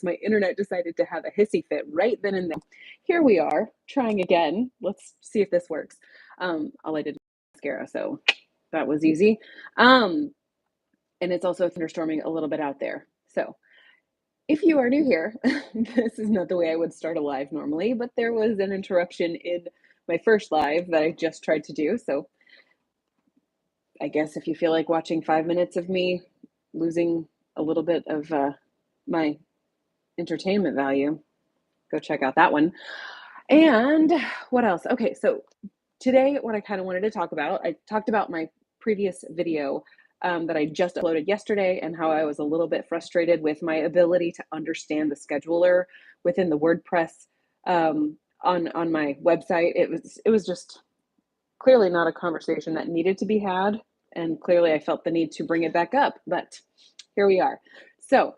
my internet decided to have a hissy fit right then and there. Here we are trying again. Let's see if this works. All I did was mascara, so that was easy. And it's also thunderstorming a little bit out there. So if you are new here, this is not the way I would start a live normally, but there was an interruption in my first live that I just tried to do. So I guess if you feel like watching 5 minutes of me losing a little bit of my entertainment value, go check out that one. And what else? Okay, so today, what I kind of wanted to talk about, I talked about my previous video that I just uploaded yesterday and how I was a little bit frustrated with my ability to understand the scheduler within the WordPress on my website. It was just clearly not a conversation that needed to be had, and clearly I felt the need to bring it back up, but here we are. So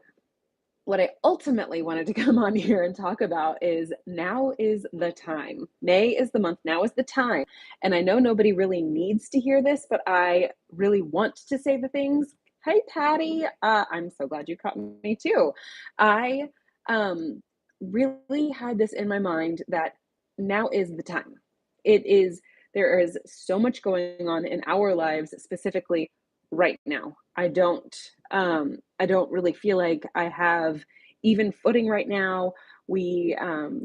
what I ultimately wanted to come on here and talk about is now is the time. May is the month, now is the time. And I know nobody really needs to hear this, but I really want to say the things. Hey, Patty, I'm so glad you caught me too. I really had this in my mind that now is the time. There is so much going on in our lives, specifically right now. I don't really feel like I have even footing right now. We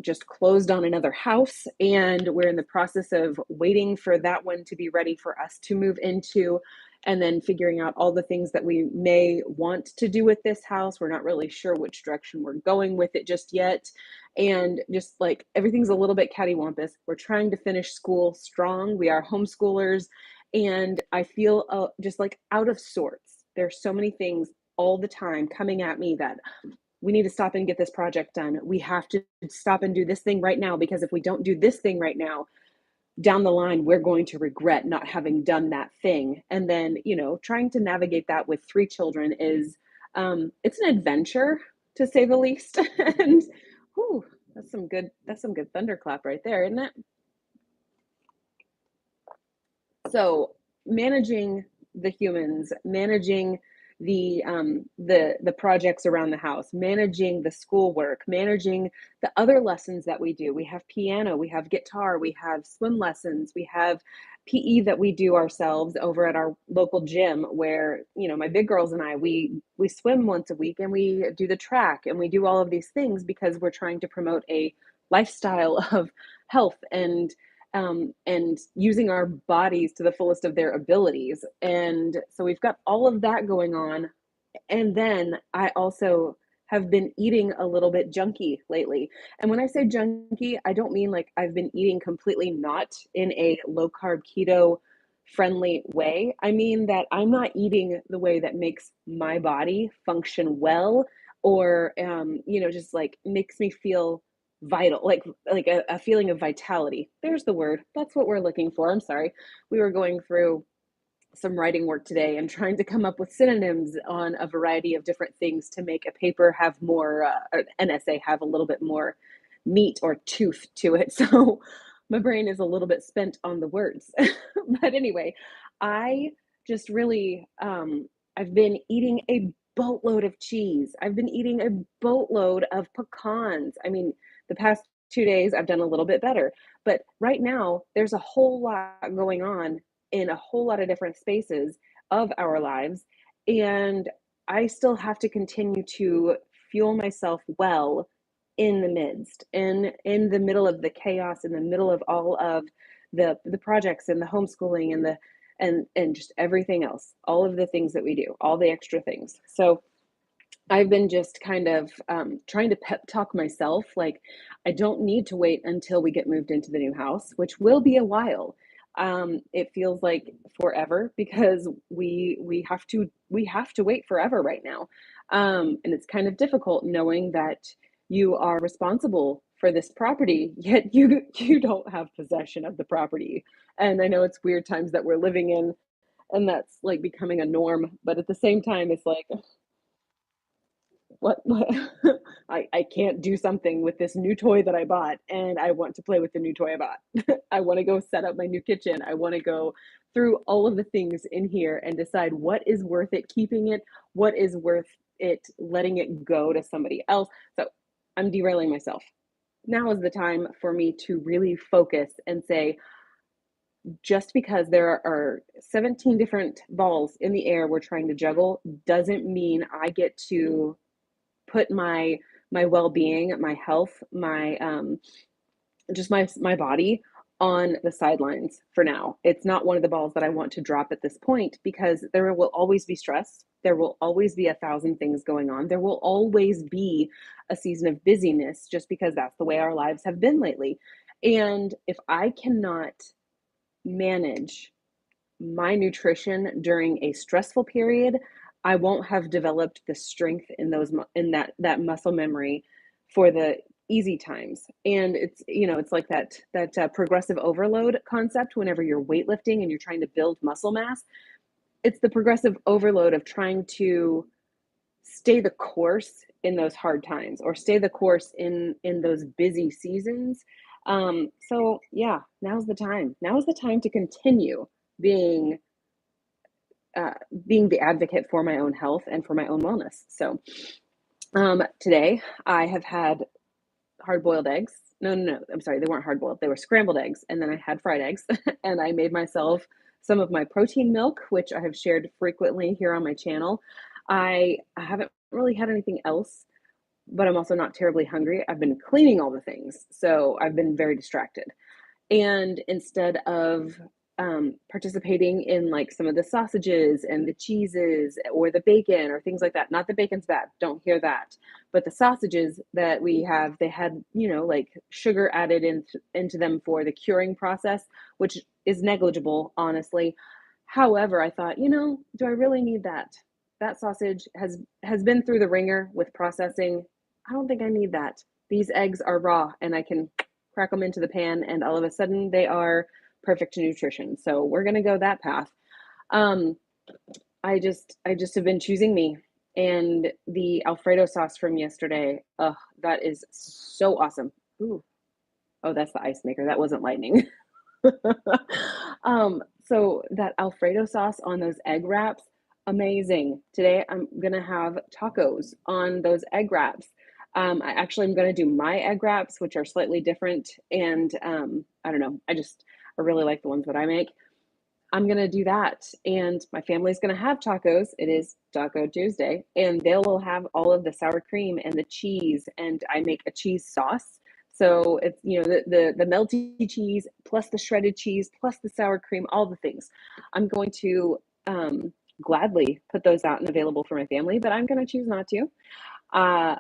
just closed on another house, and we're in the process of waiting for that one to be ready for us to move into, and then figuring out all the things that we may want to do with this house. We're not really sure which direction we're going with it just yet. And just like everything's a little bit cattywampus. We're trying to finish school strong. We are homeschoolers, and I feel just like out of sorts. There's so many things all the time coming at me that we need to stop and get this project done. We have to stop and do this thing right now, because if we don't do this thing right now, down the line, we're going to regret not having done that thing. And then, trying to navigate that with 3 children is, it's an adventure to say the least. And whew, that's some good thunderclap right there, isn't it? So managing the humans, managing the projects around the house, managing the schoolwork, managing the other lessons that we do. We have piano, we have guitar, we have swim lessons, we have PE that we do ourselves over at our local gym, where my big girls and I we swim once a week, and we do the track, and we do all of these things because we're trying to promote a lifestyle of health and using our bodies to the fullest of their abilities. And so we've got all of that going on. And then I also have been eating a little bit junky lately. And when I say junky, I don't mean like I've been eating completely not in a low carb keto friendly way. I mean that I'm not eating the way that makes my body function well, or just like makes me feel vital, like a feeling of vitality. There's the word. That's what we're looking for. I'm sorry. We were going through some writing work today and trying to come up with synonyms on a variety of different things to make a paper have more, or an essay have a little bit more meat or tooth to it. So my brain is a little bit spent on the words. But anyway, I just really, I've been eating a boatload of cheese. I've been eating a boatload of pecans. I mean, the past 2 days I've done a little bit better, but right now there's a whole lot going on in a whole lot of different spaces of our lives. And I still have to continue to fuel myself well in the midst, in the middle of the chaos, in the middle of all of the projects and the homeschooling and and just everything else, all of the things that we do, all the extra things. So I've been just kind of trying to pep talk myself, like I don't need to wait until we get moved into the new house, which will be a while. It feels like forever, because we have to wait forever right now, and it's kind of difficult knowing that you are responsible for this property, yet you don't have possession of the property. And I know it's weird times that we're living in, and that's like becoming a norm, but at the same time, it's like what I can't do something with this new toy that I bought, and I want to play with the new toy I bought. I want to go set up my new kitchen. I want to go through all of the things in here and decide what is worth it keeping it, what is worth letting it go to somebody else. So I'm derailing myself. Now is the time for me to really focus and say, just because there are 17 different balls in the air we're trying to juggle doesn't mean I get to put my well-being, my health, my just my body on the sidelines for now. It's not one of the balls that I want to drop at this point, because there will always be stress. There will always be 1,000 things going on. There will always be a season of busyness, just because that's the way our lives have been lately. And if I cannot manage my nutrition during a stressful period, I won't have developed the strength in that muscle memory for the easy times. And it's like that progressive overload concept. Whenever you're weightlifting and you're trying to build muscle mass, it's the progressive overload of trying to stay the course in those hard times, or stay the course in those busy seasons. So yeah, now's the time. Now is the time to continue being being the advocate for my own health and for my own wellness. So today I have had hard-boiled eggs. No, I'm sorry, they weren't hard-boiled. They were scrambled eggs, and then I had fried eggs, and I made myself some of my protein milk, which I have shared frequently here on my channel. I haven't really had anything else, but I'm also not terribly hungry. I've been cleaning all the things, so I've been very distracted. And instead of participating in like some of the sausages and the cheeses or the bacon or things like that, not the bacon's bad, don't hear that, but the sausages that we have, they had, like sugar added into them for the curing process, which is negligible, honestly. However, I thought, do I really need that? That sausage has been through the ringer with processing. I don't think I need that. These eggs are raw, and I can crack them into the pan, and all of a sudden they are perfect nutrition. So we're going to go that path. Um, I just have been choosing me, and the Alfredo sauce from yesterday. Oh, that is so awesome. Ooh. Oh, that's the ice maker. That wasn't lightning. So that Alfredo sauce on those egg wraps, amazing. Today I'm gonna have tacos on those egg wraps. I actually am gonna do my egg wraps, which are slightly different, and I don't know. I really like the ones that I make. I'm gonna do that, and my family's gonna have tacos. It is Taco Tuesday, and they will have all of the sour cream and the cheese, and I make a cheese sauce. So it's the melty cheese plus the shredded cheese plus the sour cream, all the things. I'm going to gladly put those out and available for my family, but I'm gonna choose not to. Uh,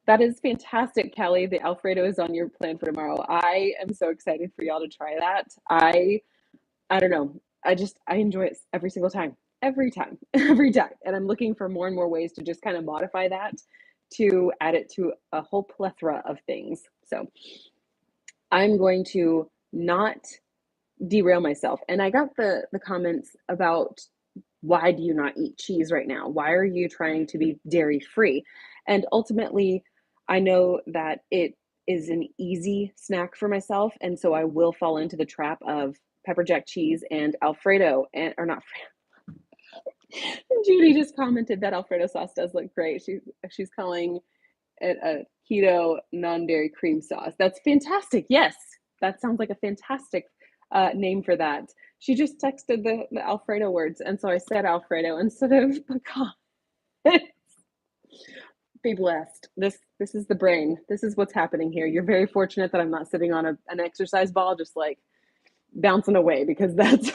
that is fantastic, Kelly. The Alfredo is on your plan for tomorrow. I am so excited for y'all to try that. I don't know. I enjoy it every single time. Every time. Every time. And I'm looking for more and more ways to just kind of modify that to add it to a whole plethora of things. So I'm going to not derail myself. And I got the comments about, why do you not eat cheese right now? Why are you trying to be dairy free? And ultimately, I know that it is an easy snack for myself. And so I will fall into the trap of pepper jack cheese and Alfredo, and or not. Judy just commented that Alfredo sauce does look great. She's calling it a keto non-dairy cream sauce. That's fantastic. Yes, that sounds like a fantastic name for that. She just texted the Alfredo words, and so I said Alfredo instead of pecan. Be blessed. This is the brain. This is what's happening here. You're very fortunate that I'm not sitting on an exercise ball just like bouncing away, because that's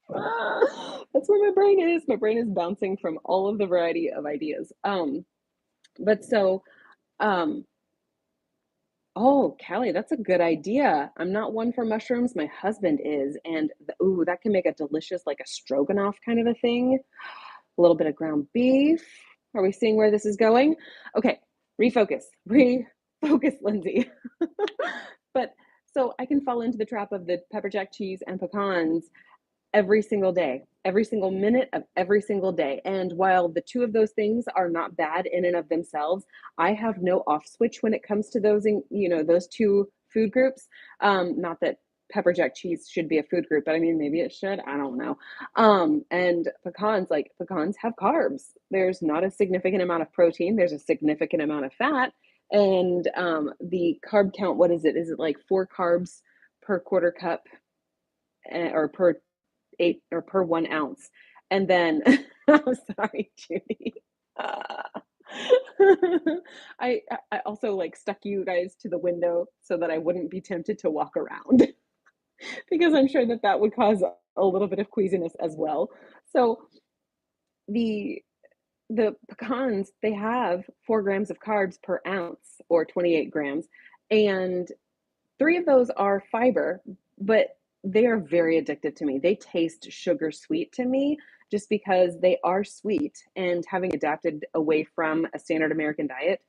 that's where my brain is. My brain is bouncing from all of the variety of ideas. But so oh, Callie, that's a good idea. I'm not one for mushrooms. My husband is, and ooh, that can make a delicious, like a stroganoff kind of a thing. A little bit of ground beef. Are we seeing where this is going? Okay, refocus, Lindsey. But so I can fall into the trap of the pepper jack cheese and pecans every single day, every single minute of every single day. And while the two of those things are not bad in and of themselves, I have no off switch when it comes to those, those two food groups. Not that pepper jack cheese should be a food group, but I mean, maybe it should. I don't know. And pecans, like pecans have carbs. There's not a significant amount of protein. There's a significant amount of fat. And the carb count, what is it? Is it like 4 carbs per quarter cup or per 8 or per 1 ounce? And then, oh, sorry, Judy. I also like stuck you guys to the window so that I wouldn't be tempted to walk around because I'm sure that that would cause a little bit of queasiness as well. So the the pecans, they have 4 grams of carbs per ounce or 28 grams, and 3 of those are fiber, but they are very addictive to me. They taste sugar sweet to me just because they are sweet, and having adapted away from a standard American diet,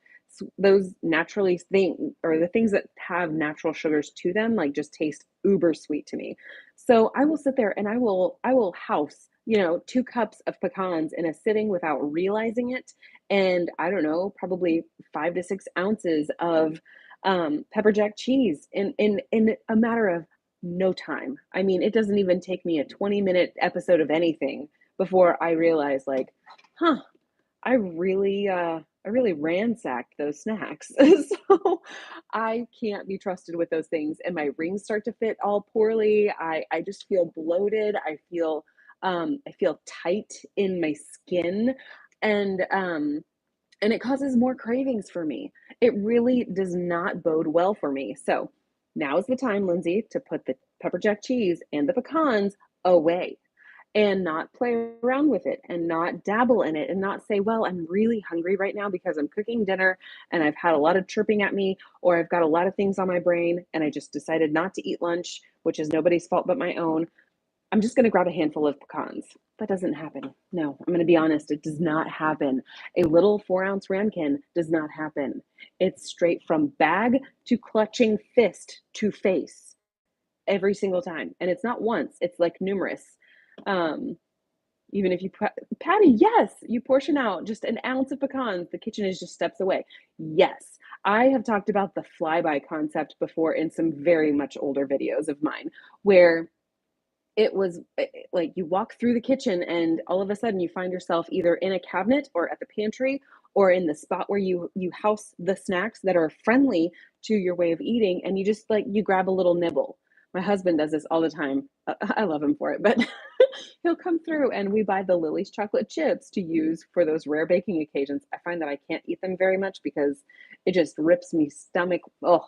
those naturally thing or the things that have natural sugars to them like just taste uber sweet to me. So I will sit there and I will house, 2 cups of pecans in a sitting without realizing it, and I don't know, probably 5 to 6 ounces of pepper jack cheese in a matter of no time. I mean, it doesn't even take me a 20-minute episode of anything before I realize, like, huh, I really ransacked those snacks. So I can't be trusted with those things, and my rings start to fit all poorly. I just feel bloated. I feel tight in my skin, and and it causes more cravings for me. It really does not bode well for me. So now is the time, Lindsay, to put the pepper jack cheese and the pecans away and not play around with it and not dabble in it and not say, well, I'm really hungry right now because I'm cooking dinner and I've had a lot of chirping at me, or I've got a lot of things on my brain and I just decided not to eat lunch, which is nobody's fault but my own. I'm just going to grab a handful of pecans. That doesn't happen. No, I'm going to be honest. It does not happen. A little 4-ounce ramekin does not happen. It's straight from bag to clutching fist to face every single time. And it's not once, it's like numerous. Um, Even if you, Patty, yes, you portion out just an ounce of pecans. The kitchen is just steps away. Yes, I have talked about the flyby concept before in some very much older videos of mine, where it was like you walk through the kitchen and all of a sudden you find yourself either in a cabinet or at the pantry or in the spot where you house the snacks that are friendly to your way of eating, and you just like you grab a little nibble. My husband does this all the time. I love him for it, but he'll come through and we buy the Lily's chocolate chips to use for those rare baking occasions. I find that I can't eat them very much because it just rips me stomach. Oh,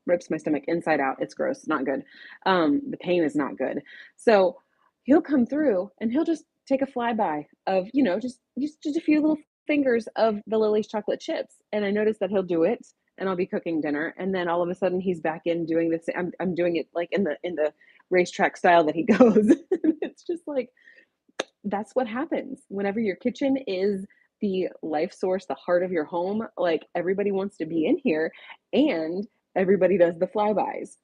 rips my stomach inside out. It's gross. Not good. The pain is not good. So he'll come through and he'll just take a flyby of, just a few little fingers of the Lily's chocolate chips. And I notice that he'll do it and I'll be cooking dinner. And then all of a sudden he's back in doing this. I'm doing it like in the racetrack style that he goes. It's just like, that's what happens whenever your kitchen is the life source, the heart of your home. Like everybody wants to be in here and everybody does the flybys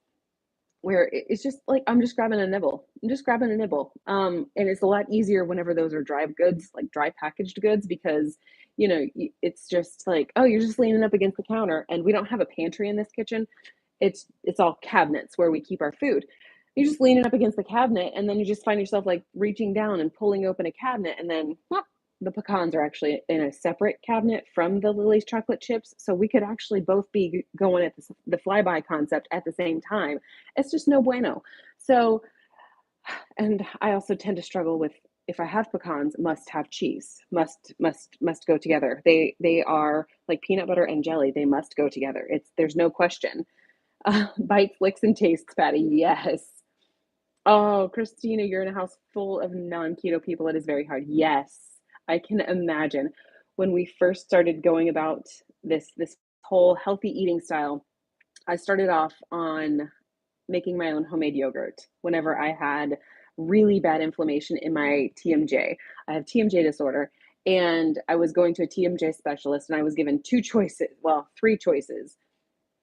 where it's just like I'm just grabbing a nibble. I'm just grabbing a nibble. And it's a lot easier whenever those are dry goods, like dry packaged goods, because it's just like, oh, you're just leaning up against the counter, and we don't have a pantry in this kitchen. It's all cabinets where we keep our food. You're just leaning up against the cabinet, and then you just find yourself like reaching down and pulling open a cabinet, and then the pecans are actually in a separate cabinet from the Lily's chocolate chips. So we could actually both be going at the flyby concept at the same time. It's just no bueno. So, and I also tend to struggle with, if I have pecans, must have cheese. Must go together. They are like peanut butter and jelly. They must go together. There's no question. Bites, licks, and tastes, Patty. Yes. Oh, Christina, you're in a house full of non-keto people. It is very hard. Yes, I can imagine. When we first started going about this whole healthy eating style, I started off on making my own homemade yogurt whenever I had really bad inflammation in my TMJ. I have TMJ disorder, and I was going to a TMJ specialist, and I was given three choices.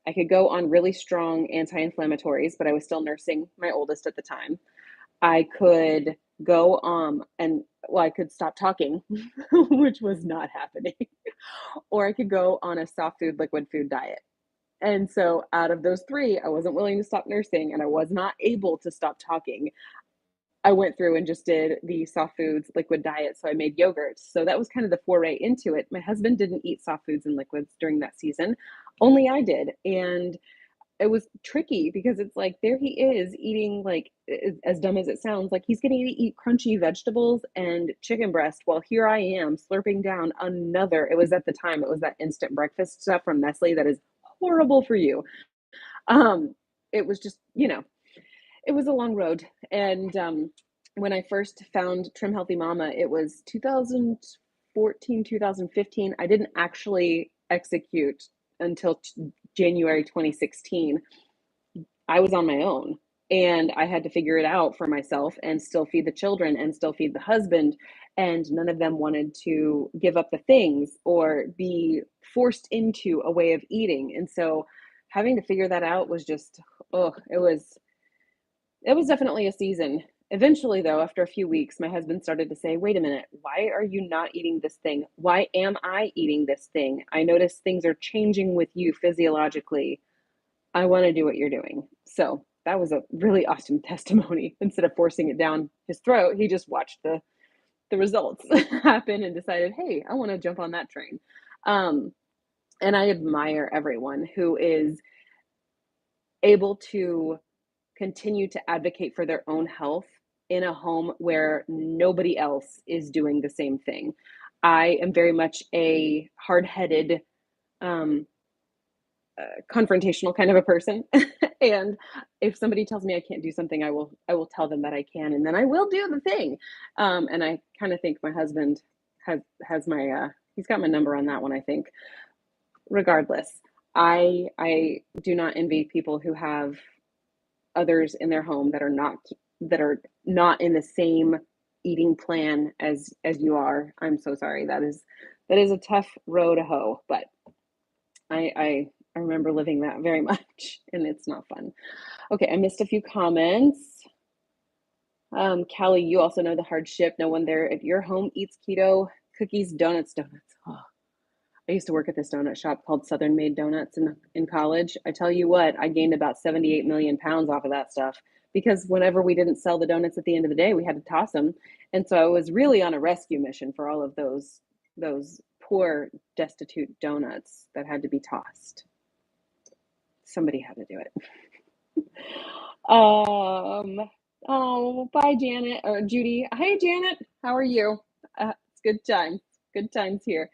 I could go on really strong anti-inflammatories, but I was still nursing my oldest at the time. I could go I could stop talking, which was not happening. Or I could go on a soft food, liquid food diet. And so out of those 3, I wasn't willing to stop nursing and I was not able to stop talking. I went through and just did the soft foods liquid diet. So I made yogurt. So that was kind of the foray into it. My husband didn't eat soft foods and liquids during that season. Only I did. And it was tricky because it's like there he is eating like as dumb as it sounds, like he's getting to eat crunchy vegetables and chicken breast while here I am slurping down another. It was at the time, it was that instant breakfast stuff from Nestle that is horrible for you. Um, it was just, it was a long road. And when I first found Trim Healthy Mama, it was 2014, 2015. I didn't actually execute until January 2016. I was on my own and I had to figure it out for myself and still feed the children and still feed the husband. And none of them wanted to give up the things or be forced into a way of eating. And so having to figure that out was just, oh, it was definitely a season. Eventually, though, after a few weeks, my husband started to say, wait a minute, why are you not eating this thing? Why am I eating this thing? I notice things are changing with you physiologically. I want to do what you're doing. So that was a really awesome testimony. Instead of forcing it down his throat, he just watched the results happen and decided, hey, I want to jump on that train. And I admire everyone who is able to continue to advocate for their own health in a home where nobody else is doing the same thing. I am very much a hard-headed, um, confrontational kind of a person. And if somebody tells me I can't do something, I will tell them that I can, and then I will do the thing. And I kind of think my husband has my he's got my number on that one, I think. Regardless, I do not envy people who have others in their home that are not in the same eating plan as you are. I'm so sorry. That is a tough row to hoe, but I remember living that very much, and it's not fun. Okay, I missed a few comments. Callie, you also know the hardship. No one there at your home eats keto. Cookies, donuts. Oh, I used to work at this donut shop called Southern Made Donuts in college. I tell you what, I gained about 78 million pounds off of that stuff because whenever we didn't sell the donuts at the end of the day, we had to toss them. And so I was really on a rescue mission for all of those poor, destitute donuts that had to be tossed. Somebody had to do it. Oh, bye, Janet or Judy. Hey, Janet, how are you? It's good times. Good times here.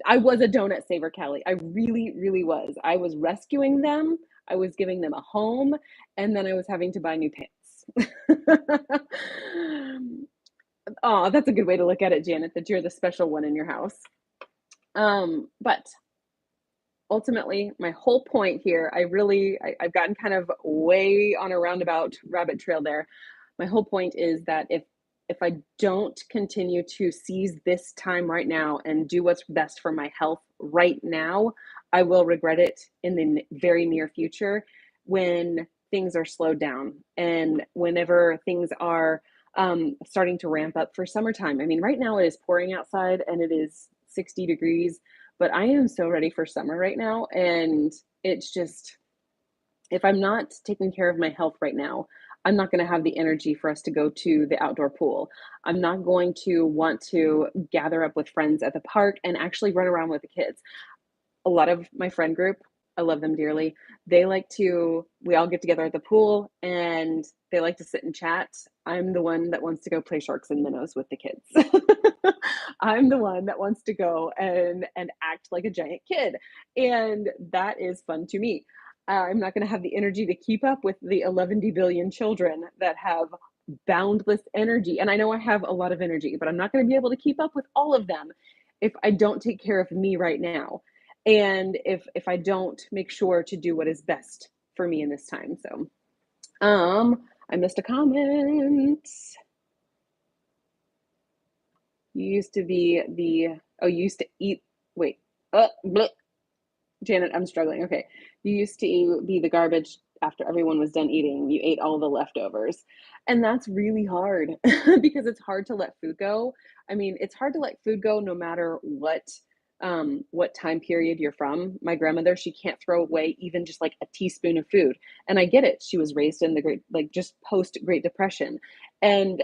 I was a donut saver, Kelly. I really, really was. I was rescuing them. I was giving them a home, and then I was having to buy new pants. Oh, that's a good way to look at it, Janet, that you're the special one in your house. But ultimately, my whole point here, I've gotten kind of way on a roundabout rabbit trail there. My whole point is that if I don't continue to seize this time right now and do what's best for my health right now, I will regret it in the very near future when things are slowed down and whenever things are starting to ramp up for summertime. I mean, right now it is pouring outside and it is 60 degrees, but I am so ready for summer right now. And it's just, if I'm not taking care of my health right now, I'm not going to have the energy for us to go to the outdoor pool. I'm not going to want to gather up with friends at the park and actually run around with the kids. A lot of my friend group, I love them dearly. We all get together at the pool and they like to sit and chat. I'm the one that wants to go play sharks and minnows with the kids. I'm the one that wants to go and act like a giant kid. And that is fun to me. I'm not going to have the energy to keep up with the 11 billion children that have boundless energy. And I know I have a lot of energy, but I'm not going to be able to keep up with all of them if I don't take care of me right now. And if I don't make sure to do what is best for me in this time. So, I missed a comment. You used to be you used to eat, wait, bleh. Janet, I'm struggling. Okay. You used to be the garbage after everyone was done eating. You ate all the leftovers. And that's really hard because it's hard to let food go. I mean, it's hard to let food go no matter what what time period you're from. My grandmother, she can't throw away even just like a teaspoon of food. And I get it. She was raised in the great, like just post Great Depression. And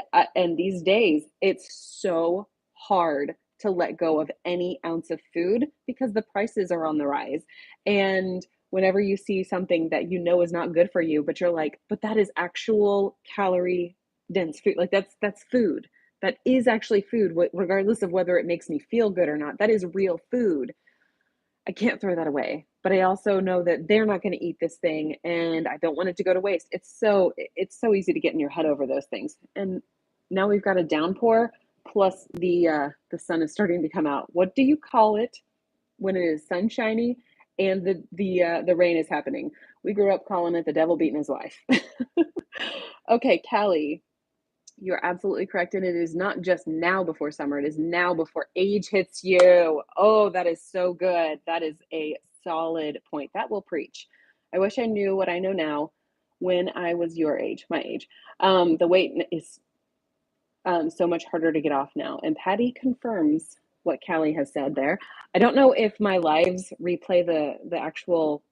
these days it's so hard to let go of any ounce of food because the prices are on the rise. And whenever you see something that you know is not good for you, but you're like, but that is actual calorie dense food. Like that's food. That is actually food, regardless of whether it makes me feel good or not. That is real food. I can't throw that away. But I also know that they're not going to eat this thing, and I don't want it to go to waste. It's so easy to get in your head over those things. And now we've got a downpour, plus the sun is starting to come out. What do you call it when it is sunshiny and the rain is happening? We grew up calling it the devil beating his wife. Okay, Callie, you're absolutely correct. And it is not just now before summer, it is now before age hits you. Oh, that is so good. That is a solid point. That will preach. I wish I knew what I know now when I was your age, my age. The weight is so much harder to get off now. And Patty confirms what Callie has said there. I don't know if my lives replay the actual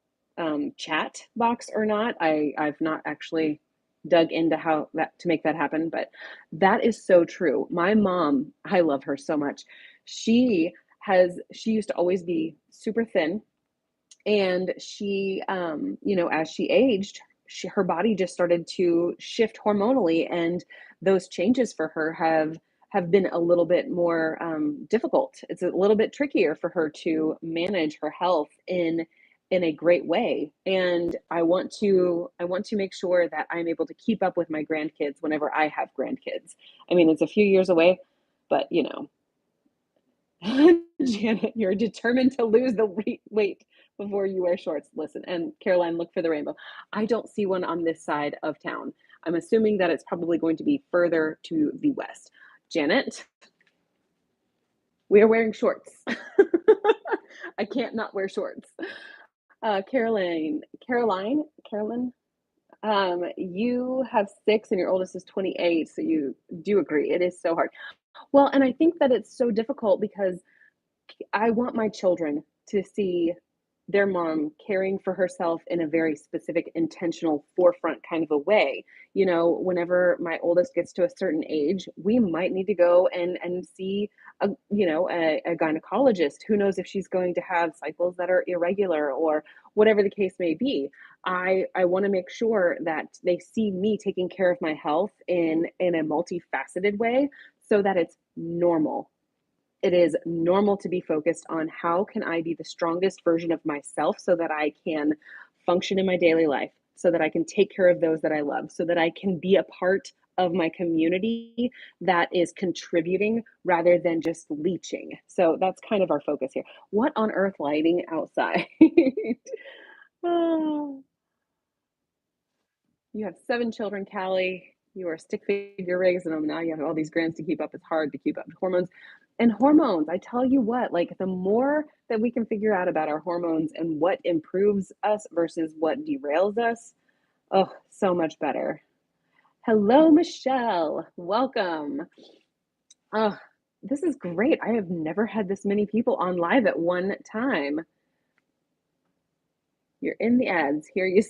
chat box or not. I've not actually dug into how that to make that happen, but that is so true. My mom, I love her so much. She used to always be super thin, and as she aged, her body just started to shift hormonally, and those changes for her have been a little bit more difficult. It's a little bit trickier for her to manage her health in a great way. And I want to make sure that I'm able to keep up with my grandkids whenever I have grandkids. I mean, it's a few years away, but Janet, you're determined to lose the weight before you wear shorts. Listen, and Caroline, look for the rainbow. I don't see one on this side of town. I'm assuming that it's probably going to be further to the west. Janet, we are wearing shorts. I can't not wear shorts. Carolyn, you have six and your oldest is 28, so you do agree. It is so hard. Well, and I think that it's so difficult because I want my children to see their mom caring for herself in a very specific, intentional, forefront kind of a way. Whenever my oldest gets to a certain age, we might need to go and see a gynecologist. Who knows if she's going to have cycles that are irregular or whatever the case may be. I want to make sure that they see me taking care of my health in a multifaceted way so that it's normal. It is normal to be focused on how can I be the strongest version of myself so that I can function in my daily life, so that I can take care of those that I love, so that I can be a part of my community that is contributing rather than just leeching. So that's kind of our focus here. What on earth lighting outside? Oh, you have 7 children, Callie. You are stick figure raising them. Now you have all these grands to keep up. It's hard to keep up with hormones. And hormones, I tell you what, like the more that we can figure out about our hormones and what improves us versus what derails us, oh, so much better. Hello, Michelle. Welcome. Oh, this is great. I have never had this many people on live at one time. You're in the ads. Here you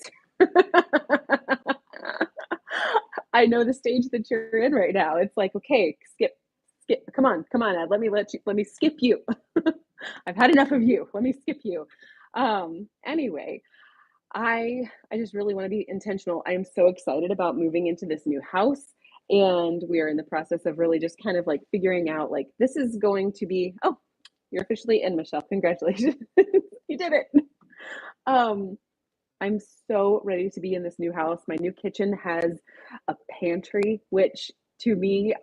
I know the stage that you're in right now. It's like, okay, skip. Come on, Ed. Let me skip you. I've had enough of you. Let me skip you. Anyway, I just really want to be intentional. I am so excited about moving into this new house, and we are in the process of really just kind of like figuring out like this is going to be. Oh, you're officially in, Michelle. Congratulations. You did it. Um, I'm so ready to be in this new house. My new kitchen has a pantry, which to me,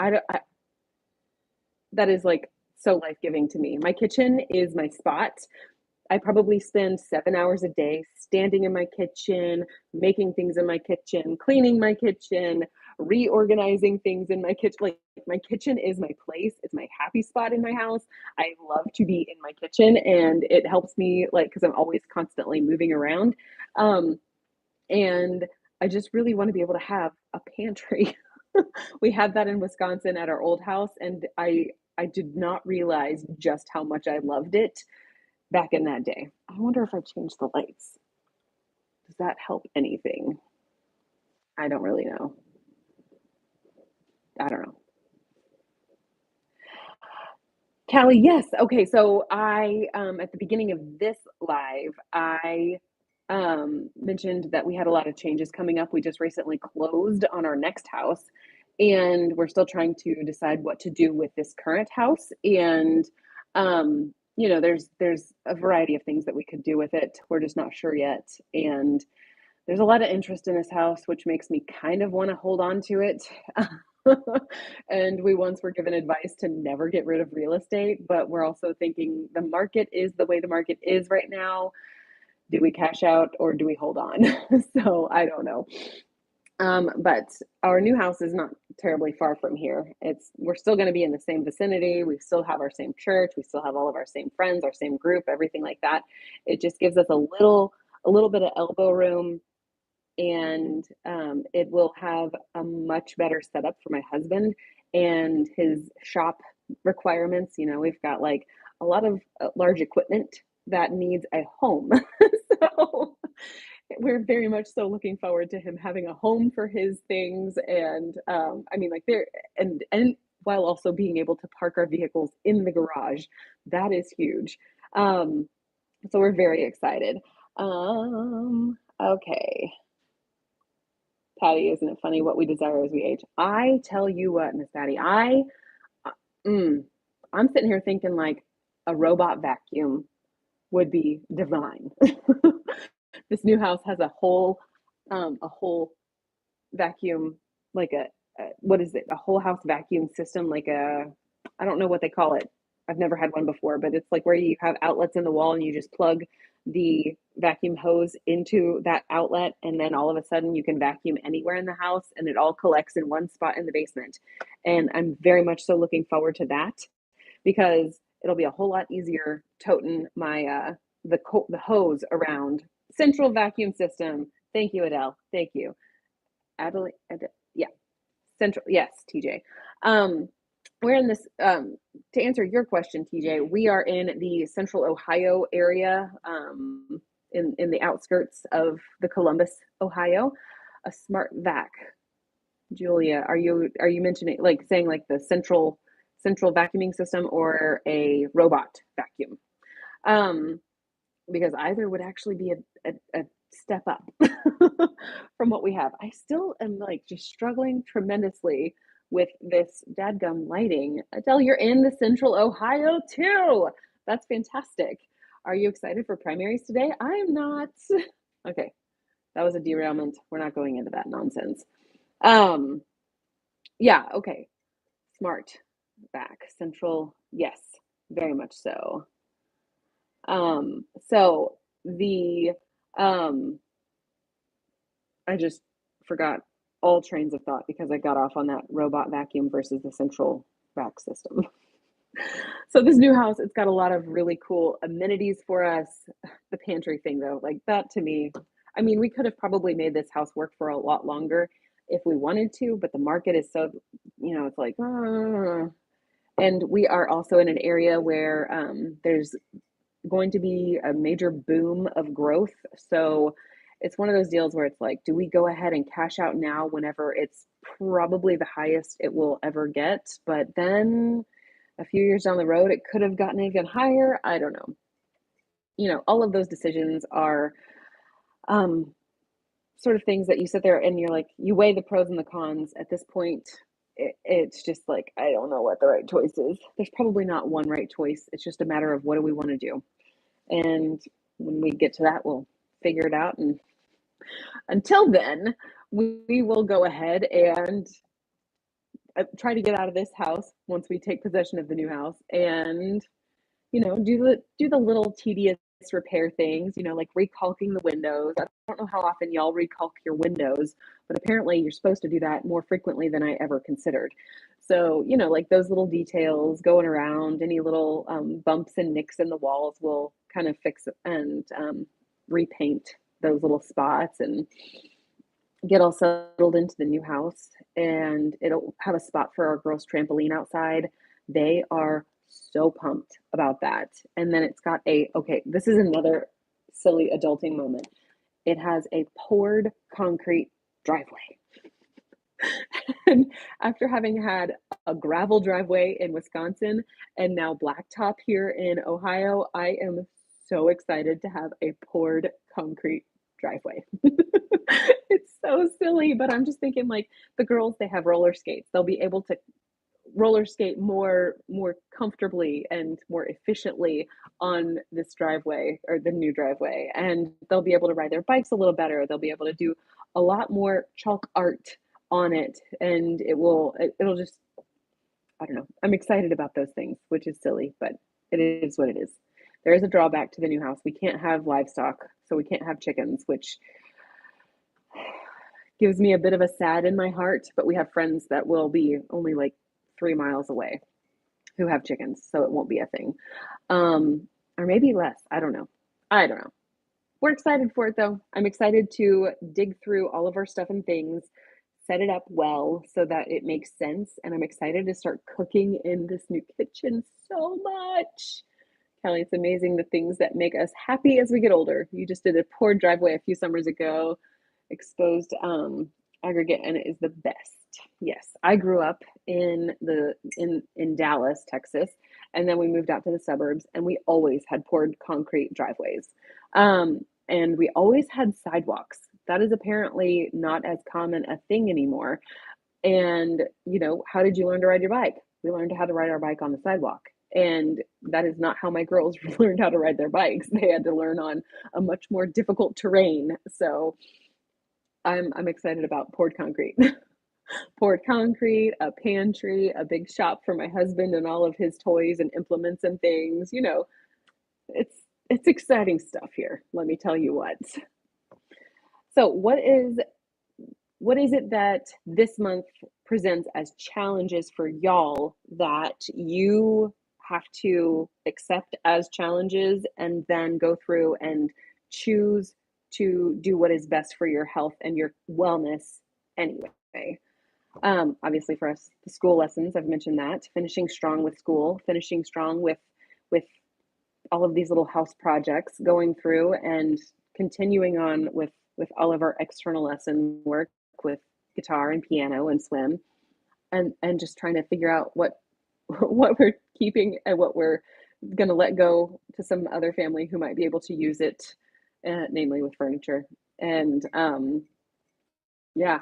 that is like so life-giving to me. My kitchen is my spot. I probably spend 7 hours a day standing in my kitchen, making things in my kitchen, cleaning my kitchen, reorganizing things in my kitchen. Like my kitchen is my place. It's my happy spot in my house. I love to be in my kitchen, and it helps me like because I'm always constantly moving around. Um, and I just really want to be able to have a pantry. We had that in Wisconsin at our old house, and I did not realize just how much I loved it back in that day. I wonder if I changed the lights. Does that help anything? I don't really know. I don't know. Callie, yes. Okay, so I at the beginning of this live, I mentioned that we had a lot of changes coming up. We just recently closed on our next house, and we're still trying to decide what to do with this current house. And there's a variety of things that we could do with it. We're just not sure yet. And there's a lot of interest in this house, which makes me kind of want to hold on to it. And we once were given advice to never get rid of real estate, but we're also thinking the market is the way the market is right now. Do we cash out or do we hold on? So I don't know. But our new house is not terribly far from here. We're still going to be in the same vicinity. We still have our same church. We still have all of our same friends, our same group, everything like that. It just gives us a little bit of elbow room, and it will have a much better setup for my husband and his shop requirements. We've got like a lot of large equipment that needs a home. So we're very much so looking forward to him having a home for his things. And I mean, like there, and while also being able to park our vehicles in the garage. That is huge. So we're very excited. Okay. Patty, isn't it funny what we desire as we age? I tell you what, Miss Patty, I'm sitting here thinking like a robot vacuum would be divine. This new house has a whole vacuum, like what is it? A whole house vacuum system, like I don't know what they call it. I've never had one before, but it's like where you have outlets in the wall and you just plug the vacuum hose into that outlet, and then all of a sudden you can vacuum anywhere in the house and it all collects in one spot in the basement. And I'm very much so looking forward to that because it'll be a whole lot easier toting my the hose around. Central vacuum system. Thank you, Adele. Thank you. Yeah, Central. Yes, TJ. We're in this, to answer your question, TJ, we are in the Central Ohio area, in the outskirts of the Columbus, Ohio. A smart vac. Julia, are you mentioning like saying like the central vacuuming system or a robot vacuum? Um, because either would actually be a step up from what we have. I still am like just struggling tremendously with this dadgum lighting. Adele, you're in the Central Ohio too. That's fantastic. Are you excited for primaries today? I am not. Okay, that was a derailment. We're not going into that nonsense. Um, yeah, okay. Smart back. Central, yes, very much so. So the I just forgot all trains of thought because I got off on that robot vacuum versus the central vac system. So this new house, it's got a lot of really cool amenities for us. The pantry thing though, like that to me, I mean, we could have probably made this house work for a lot longer if we wanted to, but the market is so, it's like, and we are also in an area where there's going to be a major boom of growth. So it's one of those deals where it's like, do we go ahead and cash out now whenever it's probably the highest it will ever get? But then a few years down the road, it could have gotten even higher. I don't know. All of those decisions are um, sort of things that you sit there and you're like, you weigh the pros and the cons. At this point, it's just like, I don't know what the right choice is. There's probably not one right choice. It's just a matter of what do we want to do. And when we get to that, we'll figure it out. And until then, we will go ahead and try to get out of this house once we take possession of the new house, and do the little tedious repair things, like recalking the windows. I don't know how often y'all recalk your windows, but apparently you're supposed to do that more frequently than I ever considered. So, like those little details going around, any little bumps and nicks in the walls, will kind of fix and repaint those little spots and get all settled into the new house. And it'll have a spot for our girls' trampoline outside. They are so pumped about that. And then it's got okay, this is another silly adulting moment. It has a poured concrete driveway. And after having had a gravel driveway in Wisconsin and now blacktop here in Ohio, I am so excited to have a poured concrete driveway. It's so silly, but I'm just thinking like the girls, they have roller skates. They'll be able to roller skate more comfortably and more efficiently on this driveway or the new driveway, and they'll be able to ride their bikes a little better. They'll be able to do a lot more chalk art on it, and it'll just, I don't know, I'm excited about those things, which is silly, but it is what it is. There is a drawback to the new house. We can't have livestock, so we can't have chickens, which gives me a bit of a sad in my heart, but we have friends that will be only like 3 miles away who have chickens, so it won't be a thing. Or maybe less. I don't know. We're excited for it though. I'm excited to dig through all of our stuff and things, set it up well so that it makes sense. And I'm excited to start cooking in this new kitchen so much. Kelly, it's amazing the things that make us happy as we get older. You just did a poor driveway a few summers ago, exposed aggregate, and it is the best. Yes, I grew up in Dallas, Texas, and then we moved out to the suburbs, and we always had poured concrete driveways, and we always had sidewalks. That is apparently not as common a thing anymore. And how did you learn to ride your bike? We learned how to ride our bike on the sidewalk. And that is not how my girls learned how to ride their bikes. They had to learn on a much more difficult terrain. So I'm excited about poured concrete. Poured concrete, a pantry, a big shop for my husband and all of his toys and implements and things. It's exciting stuff here, let me tell you what. So what is it that this month presents as challenges for y'all that you have to accept as challenges and then go through and choose to do what is best for your health and your wellness anyway? Obviously for us, the school lessons, I've mentioned that, finishing strong with school, finishing strong with all of these little house projects, going through and continuing on with all of our external lesson work with guitar and piano and swim, and just trying to figure out what we're keeping and what we're going to let go to some other family who might be able to use it, namely with furniture. And yeah,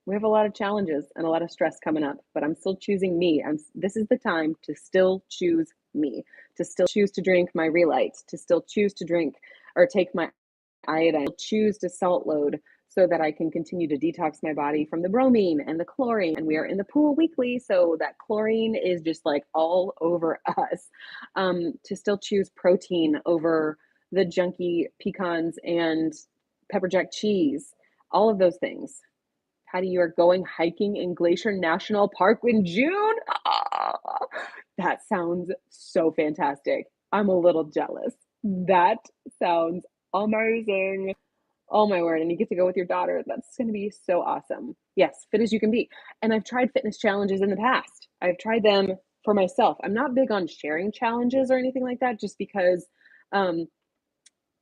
we have a lot of challenges and a lot of stress coming up, but I'm still choosing me. This is the time to still choose me, to still choose to drink my Relight, to still choose to drink or take my iodine, choose to salt load so that I can continue to detox my body from the bromine and the chlorine. And we are in the pool weekly, so that chlorine is just like all over us. To still choose protein over the junky pecans and pepper jack cheese, all of those things. Patty, you are going hiking in Glacier National Park in June? Oh, that sounds so fantastic. I'm a little jealous. That sounds amazing. Oh my word. And you get to go with your daughter. That's going to be so awesome. Yes, fit as you can be. And I've tried fitness challenges in the past. I've tried them for myself. I'm not big on sharing challenges or anything like that, just because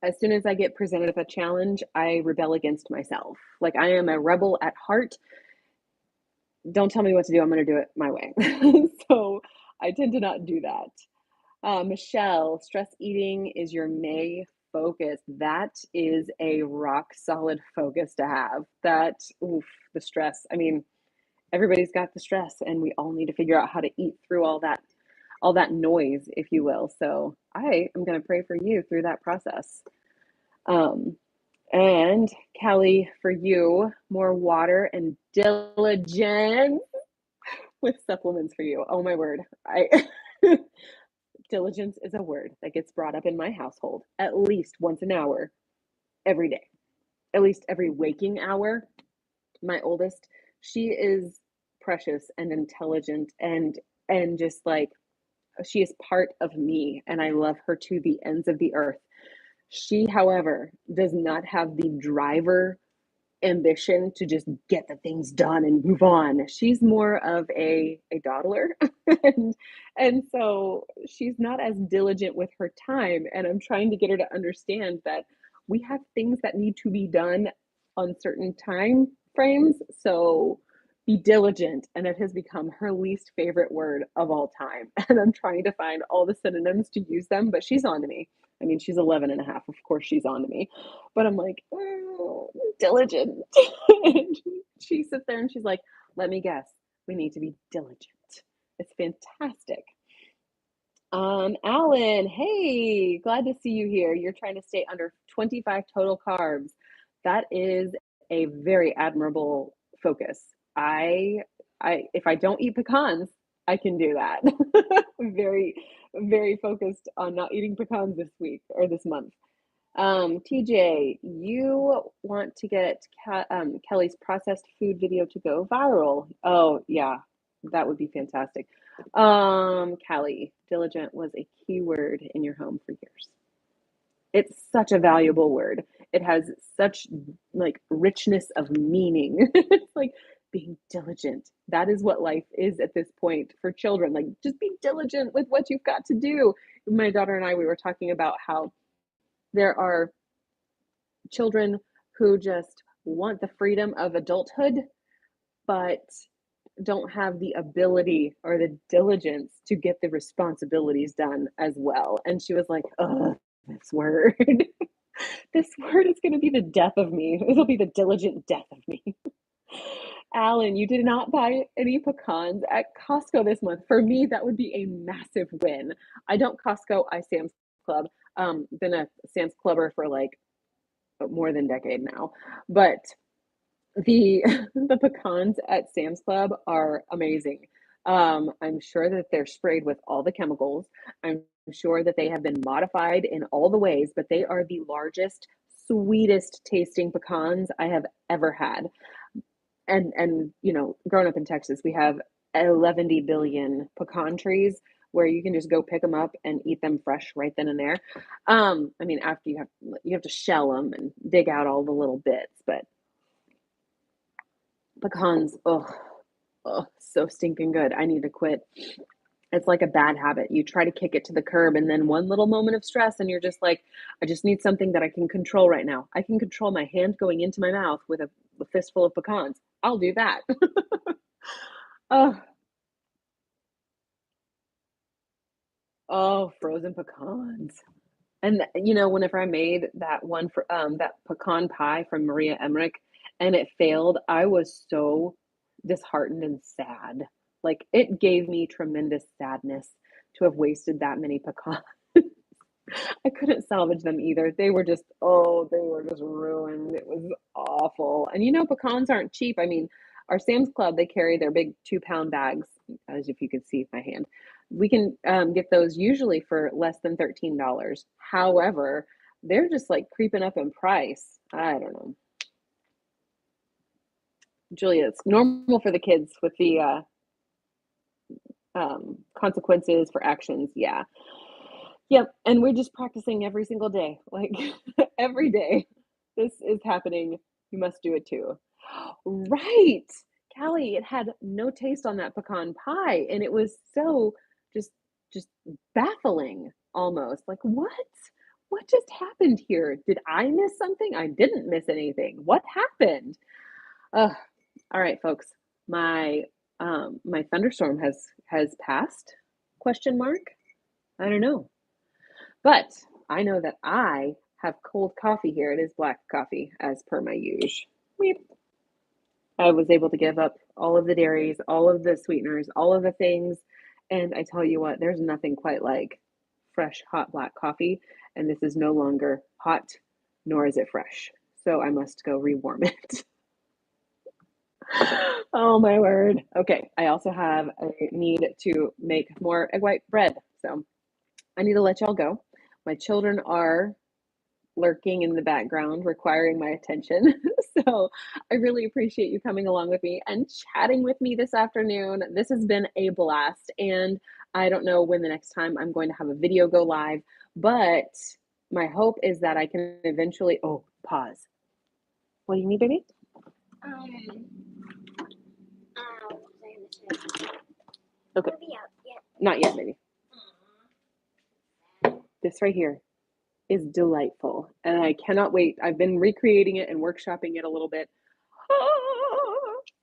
as soon as I get presented with a challenge, I rebel against myself. Like, I am a rebel at heart. Don't tell me what to do. I'm going to do it my way. So I tend to not do that. Michelle, stress eating is your May focus. That is a rock solid focus to have. The stress. I mean, everybody's got the stress, and we all need to figure out how to eat through all that noise, if you will. So I am going to pray for you through that process. And Kelly, for you, more water and diligence with supplements for you. Oh my word. Diligence is a word that gets brought up in my household at least once an hour every day, at least every waking hour. My oldest, she is precious and intelligent and just like, she is part of me, and I love her to the ends of the earth. She, however, does not have the driver ambition to just get the things done and move on. She's more of a dawdler. and and so she's not as diligent with her time. And I'm trying to get her to understand that we have things that need to be done on certain time frames. So be diligent. And it has become her least favorite word of all time. And I'm trying to find all the synonyms to use them, but she's on to me. I mean, she's 11 and a half. Of course, she's on to me. But I'm like, oh, diligent. And she sits there and she's like, let me guess, we need to be diligent. It's fantastic. Alan, hey, glad to see you here. You're trying to stay under 25 total carbs. That is a very admirable focus. If I don't eat pecans, I can do that. Very, very focused on not eating pecans this week or this month. TJ, you want to get Kelly's processed food video to go viral. Oh, yeah, that would be fantastic. Kelly, diligent was a key word in your home for years. It's such a valuable word. It has such like richness of meaning. It's like being diligent. That is what life is at this point for children. Like just be diligent with what you've got to do. My daughter and I, we were talking about how there are children who just want the freedom of adulthood, but don't have the ability or the diligence to get the responsibilities done as well. And she was like, oh, this word, this word is going to be the death of me. It'll be the diligent death of me. Alan, you did not buy any pecans at Costco this month. For me, that would be a massive win. I don't Costco, I Sam's Club. Been a Sam's Clubber for like more than a decade now. But the the pecans at Sam's Club are amazing. I'm sure that they're sprayed with all the chemicals. I'm sure that they have been modified in all the ways, but they are the largest, sweetest tasting pecans I have ever had. And you know, growing up in Texas, we have 11 billion pecan trees where you can just go pick them up and eat them fresh right then and there. I mean, after you have to shell them and dig out all the little bits, but pecans, oh, so stinking good. I need to quit. It's like a bad habit. You try to kick it to the curb, and then one little moment of stress, and you're just like, I just need something that I can control right now. I can control my hand going into my mouth with a fistful of pecans. I'll do that. Oh, oh, frozen pecans. And you know, whenever I made that one for that pecan pie from Maria Emmerich and it failed, I was so disheartened and sad. Like it gave me tremendous sadness to have wasted that many pecans. I couldn't salvage them either. They were just, oh, they were just ruined. It was awful. And you know, pecans aren't cheap. I mean, our Sam's Club, they carry their big 2-pound bags, as if you could see my hand. We can get those usually for less than $13. However, they're just like creeping up in price. I don't know. Julia, it's normal for the kids with the consequences for actions. Yeah. Yep, and we're just practicing every single day, like every day. This is happening. You must do it too. Right. Callie, it had no taste on that pecan pie, and it was so just just baffling almost. Like, what? What just happened here? Did I miss something? I didn't miss anything. What happened? Ugh. All right, folks. My thunderstorm has passed? Question mark? I don't know. But I know that I have cold coffee here. It is black coffee, as per my usual. Weep. I was able to give up all of the dairies, all of the sweeteners, all of the things. And I tell you what, there's nothing quite like fresh, hot black coffee. And this is no longer hot, nor is it fresh. So I must go rewarm it. Oh my word. Okay. I also have a need to make more egg white bread. So I need to let y'all go. My children are lurking in the background, requiring my attention. So I really appreciate you coming along with me and chatting with me this afternoon. This has been a blast. And I don't know when the next time I'm going to have a video go live, but my hope is that I can eventually, oh, pause. What do you need, baby? Um, what was I gonna say? Okay. It'll be out yet. Not yet, baby. This right here is delightful, and I cannot wait. I've been recreating it and workshopping it a little bit.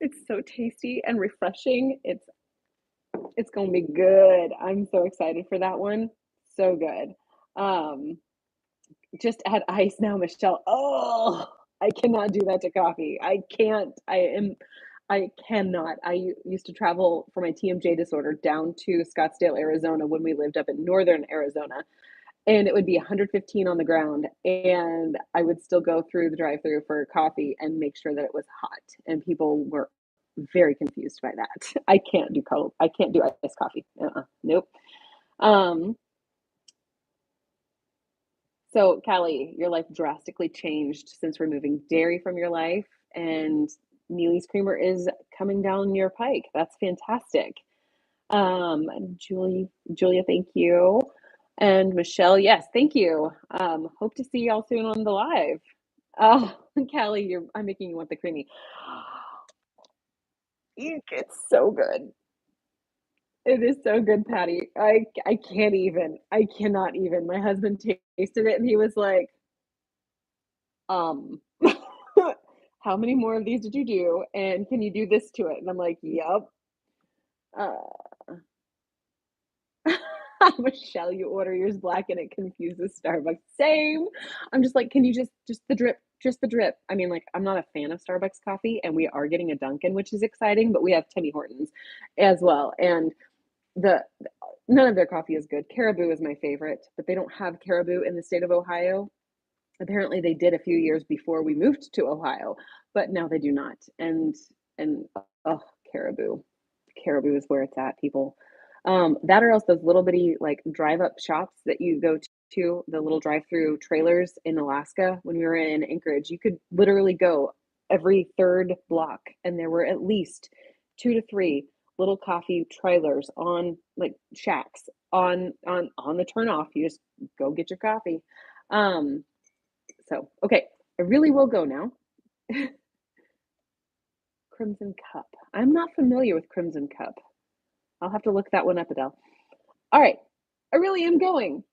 It's so tasty and refreshing. It's gonna be good. I'm so excited for that one. So good. Um, just add ice now, Michelle. Oh, I cannot do that to coffee. I can't. I cannot. I used to travel for my TMJ disorder down to Scottsdale, Arizona when we lived up in northern Arizona, and it would be 115 on the ground, and I would still go through the drive-through for coffee and make sure that it was hot, and people were very confused by that. I can't do cold. I can't do iced coffee. Nope. Um, so Callie, your life drastically changed since removing dairy from your life, and Neely's Creamer is coming down your pike. That's fantastic. Julia, thank you. And Michelle, yes, thank you. Hope to see y'all soon on the live. Oh, Callie, I'm making you want the creamy. Eek, it's so good. It is so good, Patty. I can't even. I cannot even. My husband tasted it and he was like, um, how many more of these did you do? And can you do this to it? And I'm like, yep. Uh, Michelle, you order yours black and it confuses Starbucks. Same. I'm just like, can you just the drip, just the drip. I mean, like, I'm not a fan of Starbucks coffee, and we are getting a Dunkin', which is exciting, but we have Timmy Hortons as well. And the none of their coffee is good. Caribou is my favorite, but they don't have Caribou in the state of Ohio. Apparently they did a few years before we moved to Ohio, but now they do not. And oh, Caribou. Caribou is where it's at, people. That or else those little bitty like drive up shops that you go to, the little drive through trailers in Alaska when we were in Anchorage. You could literally go every third block, and there were at least two to three little coffee trailers on like shacks on the turnoff. You just go get your coffee. Um, so okay, I really will go now. Crimson Cup. I'm not familiar with Crimson Cup. I'll have to look that one up, Adele. All right, I really am going.